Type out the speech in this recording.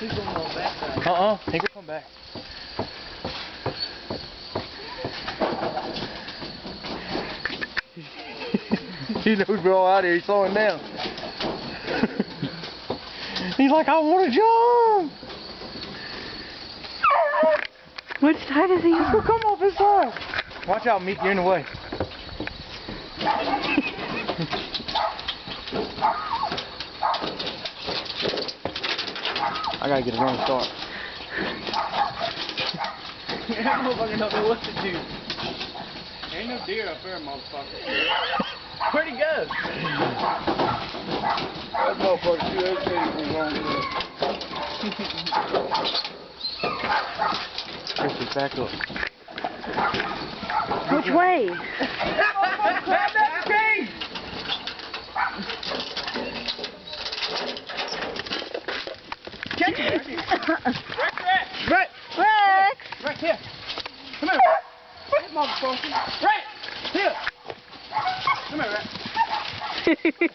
He's going on back side. He can come back. He knows we're all out here. He's slowing down. He's like, I want to jump. Which side is he on? Well, come off his side. Watch out, Meek, you're in the way. I gotta get a running start. That motherfucker don't know what to do. Ain't no deer up there, motherfucker. Where'd he go? That motherfucker too educated for long Chrissy, back up. Which way? That motherfucker grabbed that tree! Catch him, Rex! Rex! Rex, here! Come here! That motherfucker! Rex! Here! Come here, Rex!